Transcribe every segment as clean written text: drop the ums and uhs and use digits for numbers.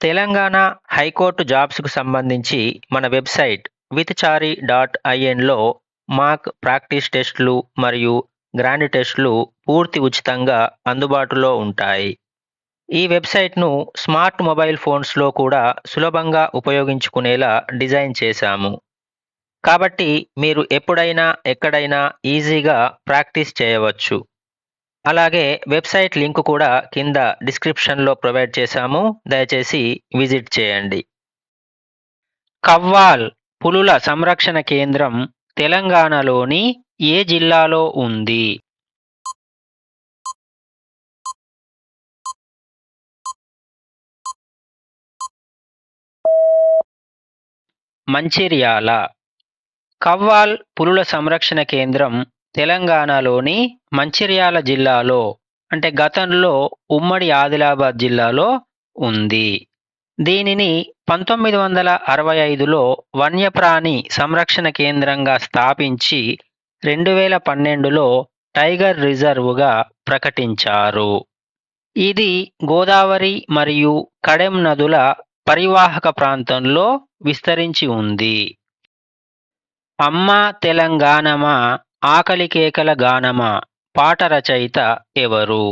Telangana high court జాబ్స్‌కు సంబంధించి మన website విత్‌చారి.inలో మాక్ practice టెస్టులు మరియు గ్రాండ్ టెస్టులు పూర్తి ఉచితంగా అందుబాటులో ఉంటాయి. ఈ వెబ్‌సైట్‌ను స్మార్ట్ మొబైల్ ఫోన్స్‌లో కూడా సులభంగా ఉపయోగించుకునేలా డిజైన్ చేశాము. కాబట్టి మీరు ఎప్పుడైనా, ఎక్కడైనా ఈజీగా ప్రాక్టీస్ చేయవచ్చు. అలాగే వెబ్‌సైట్ లింక్ కూడా కింద డిస్క్రిప్షన్‌లో ప్రొవైడ్ చేశాము. దయచేసి విజిట్ చేయండి. కవ్వాల్ పులుల సంరక్షణ కేంద్రం తెలంగాణలోని ఏ జిల్లాలో ఉంది? మంచిర్యాల. కవ్వాల్ పులుల సంరక్షణ కేంద్రం తెలంగాణలోని మంచిర్యాల జిల్లాలో అంటే గతంలో ఉమ్మడి ఆదిలాబాద్ జిల్లాలో ఉంది. దీనిని 1965లో వన్యప్రాణి సంరక్షణ కేంద్రంగా స్థాపించి 2012లో టైగర్ రిజర్వ్‌గా ప్రకటించారు. ఇది గోదావరి మరియు కడెం నదుల పరివాహక ప్రాంతంలో విస్తరించి ఉంది. అమ్మా తెలంగాణమా ఆకలి కేకల గానమా పాట రచయిత ఎవరు?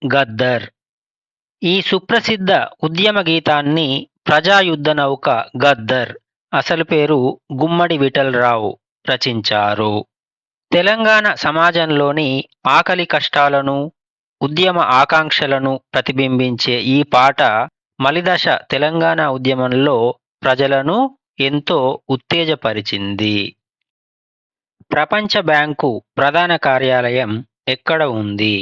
గద్దర్. ఈ సుప్రసిద్ధ ఉద్యమ గీతాన్ని ప్రజాయుద్ధ నౌక గద్దర్ అసలు పేరు గుమ్మడి విఠలరావు రచించారు. తెలంగాణ సమాజంలోని ఆకలి కష్టాలను, ఉద్యమ ఆకాంక్షలను ప్రతిబింబించే ఈ పాట మలిదశ తెలంగాణ ఉద్యమంలో ప్రజలను ఎంతో ఉత్తేజపరిచింది. ప్రపంచ బ్యాంకు ప్రధాన కార్యాలయం ఎక్కడ ఉంది?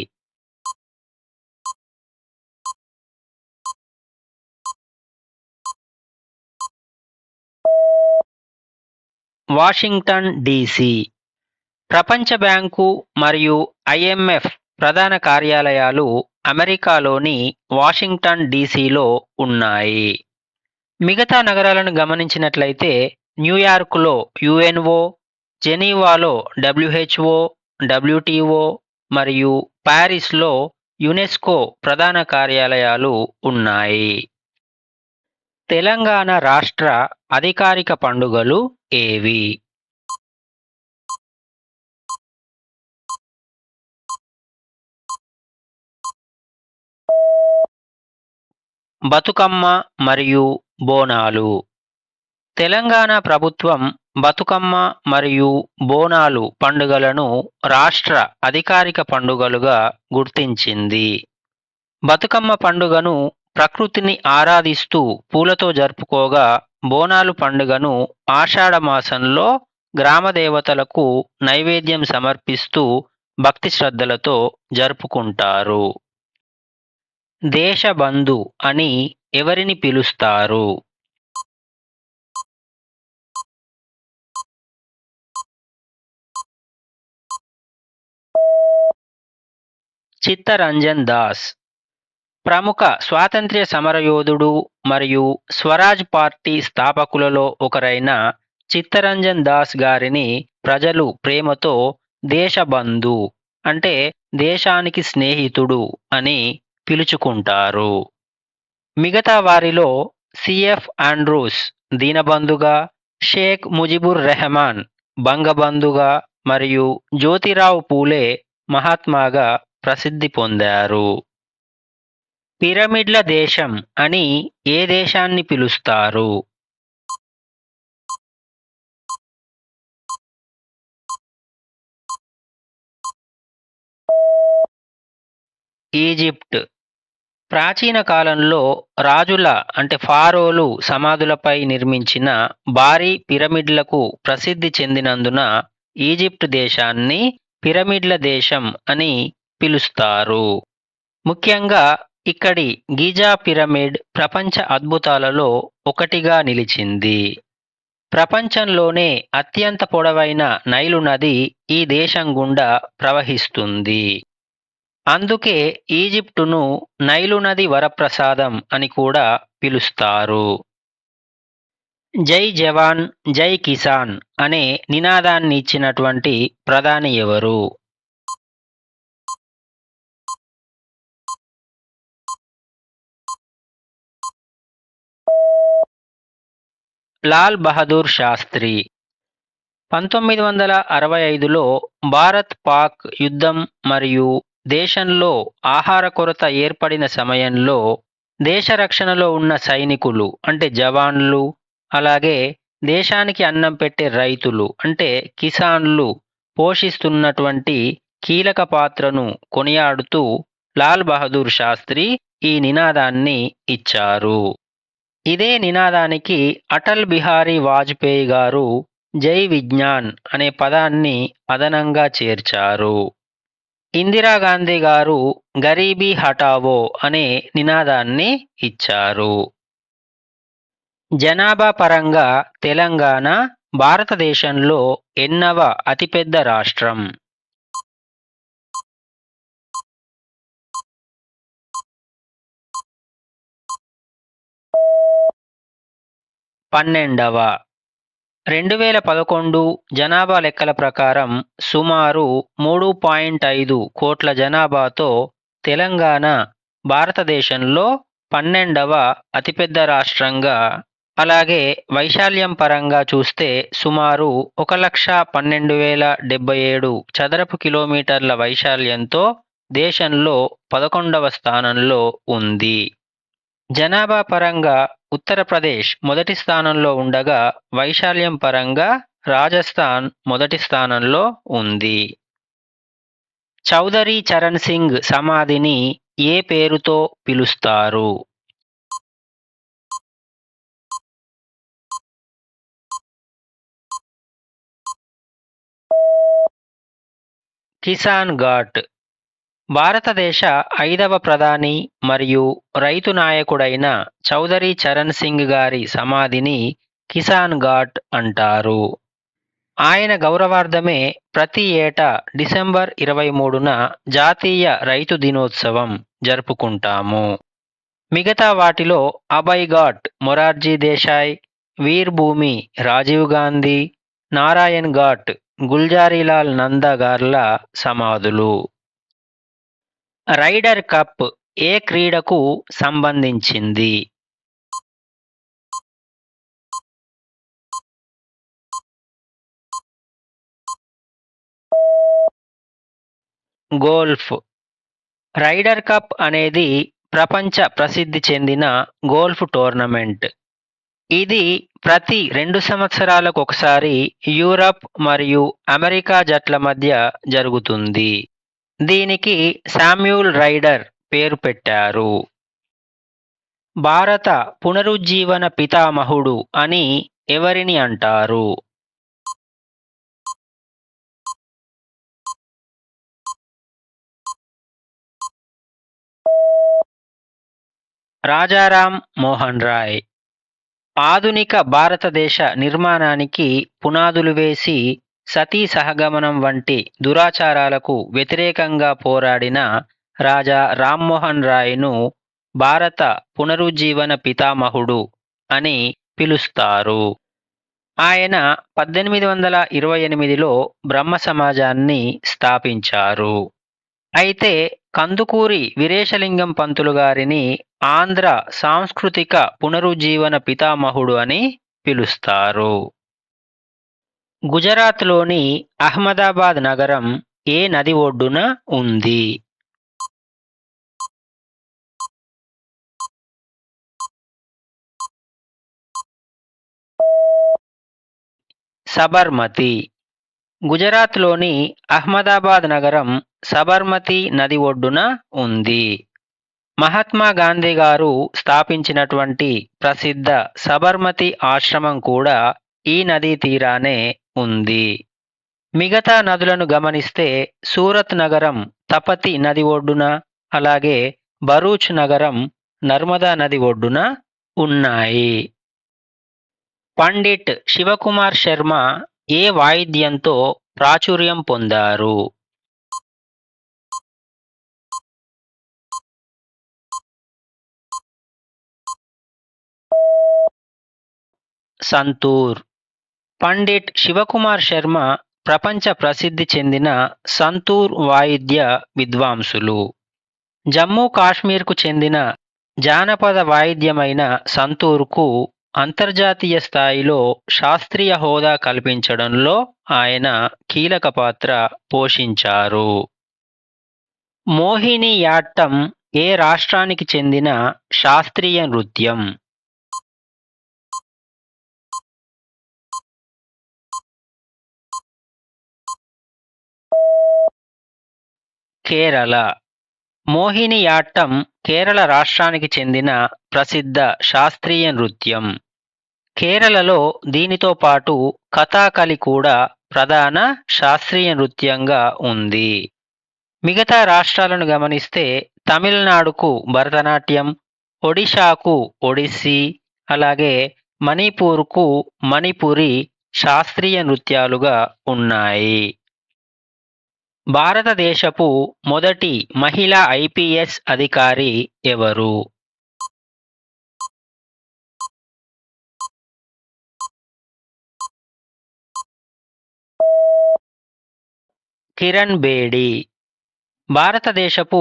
Washington DC. ప్రపంచ బ్యాంకు మరియు ఐఎంఎఫ్ ప్రధాన కార్యాలయాలు అమెరికాలోని వాషింగ్టన్ డీసీలో ఉన్నాయి. మిగతా నగరాలను గమనించినట్లయితే న్యూయార్క్లో యుఎన్ఓ, జెనీవాలో డబ్ల్యూహెచ్ఓ, డబ్ల్యూటీఓ మరియు పారిస్లో యునెస్కో ప్రధాన కార్యాలయాలు ఉన్నాయి. తెలంగాణ రాష్ట్ర అధికారిక పండుగలు ఏవి? బతుకమ్మ మరియు బోనాలు. తెలంగాణ ప్రభుత్వం బతుకమ్మ మరియు బోనాలు పండుగలను రాష్ట్ర అధికారిక పండుగలుగా గుర్తించింది. బతుకమ్మ పండుగను ప్రకృతిని ఆరాధిస్తూ పూలతో జరుపుకోగా, బోనాలు పండుగను ఆషాఢ మాసంలో గ్రామ దేవతలకు నైవేద్యం సమర్పిస్తూ భక్తి శ్రద్ధలతో జరుపుకుంటారు. దేశబంధు అని ఎవరిని పిలుస్తారు? చిత్తరంజన్ దాస్. ప్రముఖ స్వాతంత్ర్య సమరయోధుడు మరియు స్వరాజ్ పార్టీ స్థాపకులలో ఒకరైన చిత్తరంజన్ దాస్ గారిని ప్రజలు ప్రేమతో దేశబంధు అంటే దేశానికి స్నేహితుడు అని పిలుచుకుంటారు. మిగతా వారిలో సిఎఫ్ ఆండ్రూస్ దీనబంధుగా, షేక్ ముజిబుర్ రెహమాన్ బంగబంధుగా మరియు జ్యోతిరావు పూలే మహాత్మాగా ప్రసిద్ధి పొందారు. పిరమిడ్ల దేశం అని ఏ దేశాన్ని పిలుస్తారు? ఈజిప్ట్. ప్రాచీన కాలంలో రాజుల అంటే ఫారోలు సమాధులపై నిర్మించిన భారీ పిరమిడ్లకు ప్రసిద్ధి చెందినందున ఈజిప్ట్ దేశాన్ని పిరమిడ్ల దేశం అని పిలుస్తారు. ముఖ్యంగా ఇక్కడి గిజా పిరమిడ్ ప్రపంచ అద్భుతాలలో ఒకటిగా నిలిచింది. ప్రపంచంలోనే అత్యంత పొడవైన నైలు నది ఈ దేశం గుండా ప్రవహిస్తుంది. అందుకే ఈజిప్టును నైలు నది వరప్రసాదం అని కూడా పిలుస్తారు. జై జవాన్ జై కిసాన్ అనే నినాదాన్ని ఇచ్చినటువంటి ప్రధాని ఎవరు? లాల్ బహదూర్ శాస్త్రి. 1965లో భారత్-పాక్ యుద్ధం మరియు దేశంలో ఆహార కొరత ఏర్పడిన సమయంలో దేశ రక్షణలో ఉన్న సైనికులు అంటే జవాన్లు, అలాగే దేశానికి అన్నం పెట్టే రైతులు అంటే కిసాన్లు పోషిస్తున్నటువంటి కీలక పాత్రను కొనియాడుతూ లాల్ బహదూర్ శాస్త్రి ఈ నినాదాన్ని ఇచ్చారు. ఇదే నినాదానికి అటల్ బిహారీ వాజ్పేయి గారు జై విజ్ఞాన్ అనే పదాన్ని అదనంగా చేర్చారు. ఇందిరాగాంధీ గారు గరీబీ హఠావో అనే నినాదాన్ని ఇచ్చారు. జనాభా పరంగా తెలంగాణ భారతదేశంలో ఎన్నవ అతిపెద్ద రాష్ట్రం? పన్నెండవ. 2011 జనాభా లెక్కల ప్రకారం సుమారు 3.5 కోట్ల జనాభాతో తెలంగాణ భారతదేశంలో 12వ అతిపెద్ద రాష్ట్రంగా, అలాగే వైశాల్యం పరంగా చూస్తే సుమారు 1,12,077 చదరపు కిలోమీటర్ల వైశాల్యంతో దేశంలో 11వ స్థానంలో ఉంది. జనాభా పరంగా ఉత్తరప్రదేశ్ మొదటి స్థానంలో ఉండగా వైశాల్యం పరంగా రాజస్థాన్ మొదటి స్థానంలో ఉంది. చౌదరి చరణ్ సింగ్ సమాధిని ఏ పేరుతో పిలుస్తారు? కిసాన్ ఘాట్. భారతదేశ 5వ ప్రధాని మరియు రైతు నాయకుడైన చౌదరి చరణ్ సింగ్ గారి సమాధిని కిసాన్ ఘాట్ అంటారు. ఆయన గౌరవార్థమే ప్రతి ఏటా డిసెంబర్ 23న జాతీయ రైతు దినోత్సవం జరుపుకుంటాము. మిగతా వాటిలో అభయ్ ఘాట్ మొరార్జీ దేశాయ్, వీర్ భూమి రాజీవ్ గాంధీ, నారాయణ్ ఘాట్ గుల్జారీలాల్ నందా గార్ల సమాధులు. రైడర్ కప్ ఏ క్రీడకు సంబంధించింది? గోల్ఫ్. రైడర్ కప్ అనేది ప్రపంచ ప్రసిద్ధి చెందిన గోల్ఫ్ టోర్నమెంట్. ఇది ప్రతి 2 సంవత్సరాలకు ఒకసారి యూరప్ మరియు అమెరికా జట్ల మధ్య జరుగుతుంది. దీనికి శామ్యూల్ రైడర్ పేరు పెట్టారు. భారత పునరుజ్జీవన పితామహుడు అని ఎవరిని అంటారు? రాజారాం మోహన్ రాయ్. ఆధునిక భారతదేశ నిర్మాణానికి పునాదులు వేసి సతీ సహగమనం వంటి దురాచారాలకు వ్యతిరేకంగా పోరాడిన రాజా రామ్మోహన్ రాయ్ను భారత పునరుజ్జీవన పితామహుడు అని పిలుస్తారు. ఆయన 1828లో బ్రహ్మ సమాజాన్ని స్థాపించారు. అయితే కందుకూరి వీరేశలింగం పంతులు గారిని ఆంధ్ర సాంస్కృతిక పునరుజ్జీవన పితామహుడు అని పిలుస్తారు. గుజరాత్లోని అహ్మదాబాద్ నగరం ఏ నది ఒడ్డున ఉంది? సబర్మతి. గుజరాత్లోని అహ్మదాబాద్ నగరం సబర్మతి నది ఒడ్డున ఉంది. మహాత్మా గాంధీ గారు స్థాపించినటువంటి ప్రసిద్ధ సబర్మతి ఆశ్రమం కూడా ఈ నదీ తీరానే ఉంది. మిగతా నదులను గమనిస్తే సూరత్ నగరం తపతి నది ఒడ్డున, అలాగే భరూచ్ నగరం నర్మదా నది ఒడ్డున ఉన్నాయి. పండిట్ శివకుమార్ శర్మ ఏ వాయిద్యంతో ప్రాచుర్యం పొందారు? సంతూర్. పండిట్ శివకుమార్ శర్మ ప్రపంచ ప్రసిద్ధి చెందిన సంతూర్ వాయిద్య విద్వాంసులు. జమ్మూ కాశ్మీర్కు చెందిన జానపద వాయిద్యమైన సంతూర్కు అంతర్జాతీయ స్థాయిలో శాస్త్రీయ హోదా కల్పించడంలో ఆయన కీలక పాత్ర పోషించారు. మోహినియాట్టం ఏ రాష్ట్రానికి చెందిన శాస్త్రీయ నృత్యం? కేరళ. మోహినియాట్టం కేరళ రాష్ట్రానికి చెందిన ప్రసిద్ధ శాస్త్రీయ నృత్యం. కేరళలో దీనితో పాటు కథాకళి కూడా ప్రధాన శాస్త్రీయ నృత్యంగా ఉంది. మిగతా రాష్ట్రాలను గమనిస్తే తమిళనాడుకు భరతనాట్యం, ఒడిశాకు ఒడిస్సీ, అలాగే మణిపూర్కు మణిపురి శాస్త్రీయ నృత్యాలుగా ఉన్నాయి. భారతదేశపు మొదటి మహిళా ఐపీఎస్ అధికారి ఎవరు? కిరణ్ బేడి. భారతదేశపు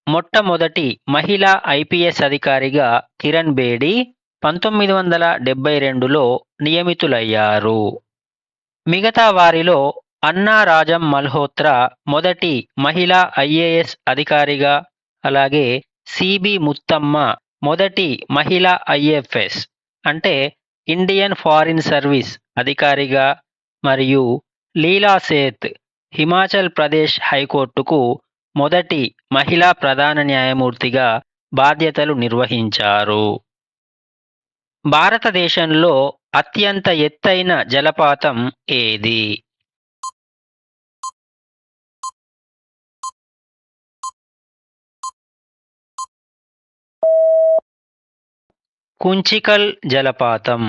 మొట్టమొదటి మహిళా ఐపీఎస్ అధికారిగా కిరణ్ బేడి 1972లో నియమితులయ్యారు. మిగతా వారిలో అన్నా రాజం మల్హోత్రా మొదటి మహిళా ఐఏఎస్ అధికారిగా, అలాగే సిబి ముత్తమ్మ మొదటి మహిళా ఐఎఫ్ఎస్ అంటే ఇండియన్ ఫారిన్ సర్వీస్ అధికారిగా, మరియు లీలా సేత్ హిమాచల్ ప్రదేశ్ హైకోర్టుకు మొదటి మహిళా ప్రధాన న్యాయమూర్తిగా బాధ్యతలు నిర్వహించారు. భారతదేశంలో అత్యంత ఎత్తైన జలపాతం ఏది? కుంచికల్ జలపాతం.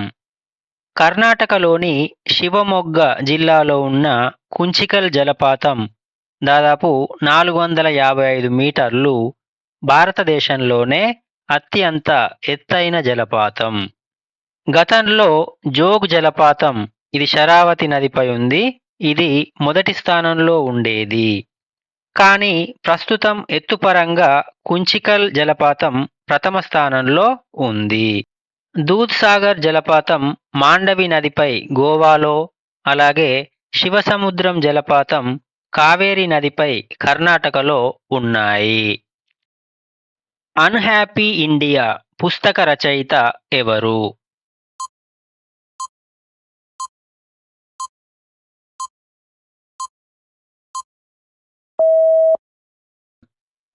కర్ణాటకలోని శివమొగ్గ జిల్లాలో ఉన్న కుంచికల్ జలపాతం దాదాపు 455 మీటర్లు, భారతదేశంలోనే అత్యంత ఎత్తైన జలపాతం. గతంలో జోగ్ జలపాతం, ఇది శరావతి నదిపై ఉంది, ఇది మొదటి స్థానంలో ఉండేది. కానీ ప్రస్తుతం ఎత్తుపరంగా కుంచికల్ జలపాతం ప్రథమ స్థానంలో ఉంది. దూద్సాగర్ జలపాతం మాండవి నదిపై గోవాలో, అలాగే శివసముద్రం జలపాతం కావేరీ నదిపై కర్ణాటకలో ఉన్నాయి. అన్హ్యాపీ ఇండియా పుస్తక రచయిత ఎవరు?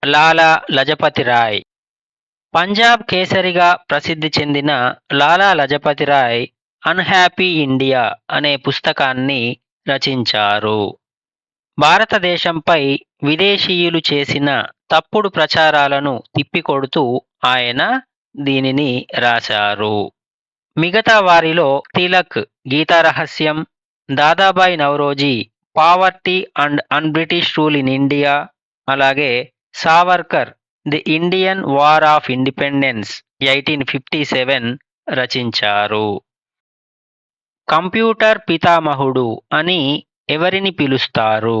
లాలా లజపతి రాయ్. పంజాబ్ కేసరిగా ప్రసిద్ధి చెందిన లాలా లజపతి రాయ్ అన్హ్యాపీ ఇండియా అనే పుస్తకాన్ని రచించారు. భారతదేశంపై విదేశీయులు చేసిన తప్పుడు ప్రచారాలను తిప్పికొడుతూ ఆయన దీనిని రాశారు. మిగతా వారిలో Tilak Gita Rahasyam, Dadabhai Naoroji poverty and unBritish rule in India, అలాగే Savarkar the Indian war of independence 1857 రచించారు. కంప్యూటర్ పితామహుడు అని ఎవరిని పిలుస్తారు?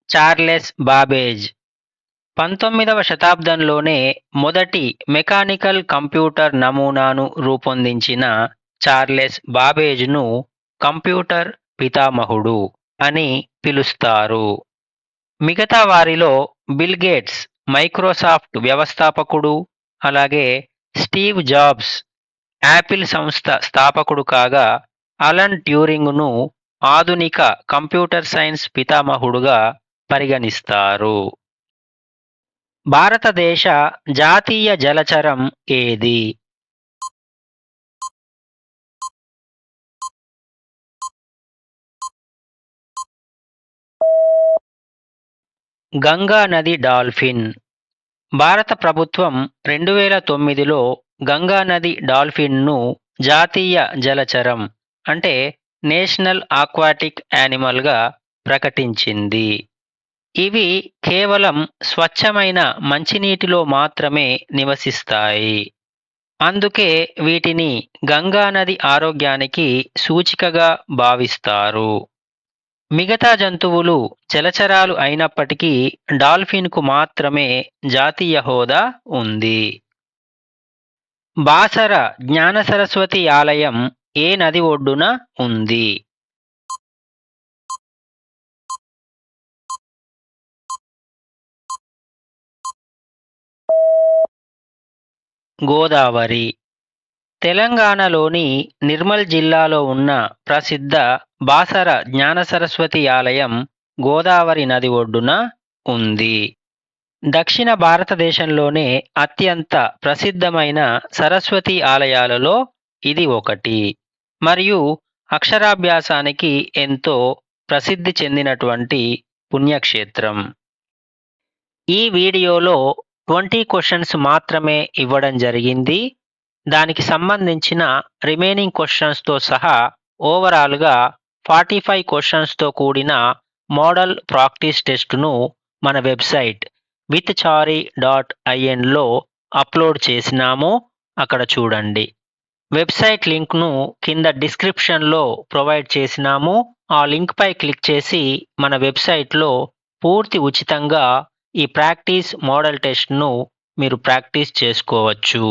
Charles Babbage. 19వ శతాబ్దంలోనే మొదటి మెకానికల్ కంప్యూటర్ నమూనాను రూపొందించిన చార్లెస్ బాబేజ్ను కంప్యూటర్ పితామహుడు అని పిలుస్తారు. మిగతా వారిలో బిల్ గేట్స్ మైక్రోసాఫ్ట్ వ్యవస్థాపకుడు, అలాగే స్టీవ్ జాబ్స్ యాపిల్ సంస్థ స్థాపకుడు కాగా, అలన్ ట్యూరింగ్ను ఆధునిక కంప్యూటర్ సైన్స్ పితామహుడుగా పరిగణిస్తారు. భారతదేశ జాతీయ జలచరం ఏది? గంగా నది డాల్ఫిన్. భారత ప్రభుత్వం 2009లో గంగా నది డాల్ఫిన్ను జాతీయ జలచరం అంటే నేషనల్ ఆక్వాటిక్ యానిమల్గా ప్రకటించింది. ఇవి కేవలం స్వచ్ఛమైన మంచినీటిలో మాత్రమే నివసిస్తాయి. అందుకే వీటిని గంగా నది ఆరోగ్యానికి సూచికగా భావిస్తారు. మిగతా జంతువులు జలచరాలు అయినప్పటికీ డాల్ఫిన్కు మాత్రమే జాతీయ హోదా ఉంది. బాసర జ్ఞాన సరస్వతి ఆలయం ఏ నది ఒడ్డున ఉంది? గోదావరి. తెలంగాణలోని నిర్మల్ జిల్లాలో ఉన్న ప్రసిద్ధ బాసర జ్ఞాన సరస్వతి ఆలయం గోదావరి నది ఒడ్డున ఉంది. దక్షిణ భారతదేశంలోనే అత్యంత ప్రసిద్ధమైన సరస్వతి ఆలయాలలో ఇది ఒకటి మరియు అక్షరాభ్యాసానికి ఎంతో ప్రసిద్ధి చెందినటువంటి పుణ్యక్షేత్రం. ఈ వీడియోలో 20 క్వశ్చన్స్ మాత్రమే ఇవ్వడం జరిగింది. దానికి సంబంధించిన రిమైనింగ్ క్వశ్చన్స్తో సహా ఓవరాల్గా 45 క్వశ్చన్స్తో కూడిన మోడల్ ప్రాక్టీస్ టెస్ట్ను మన వెబ్సైట్ withchari.inలో అప్లోడ్ చేసినాము. అక్కడ చూడండి. వెబ్సైట్ లింక్ను కింద డిస్క్రిప్షన్లో ప్రొవైడ్ చేసినాము. ఆ లింక్పై క్లిక్ చేసి మన వెబ్సైట్లో పూర్తి ఉచితంగా ఈ ప్రాక్టీస్ మోడల్ టెస్ట్ను మీరు ప్రాక్టీస్ చేసుకోవచ్చు.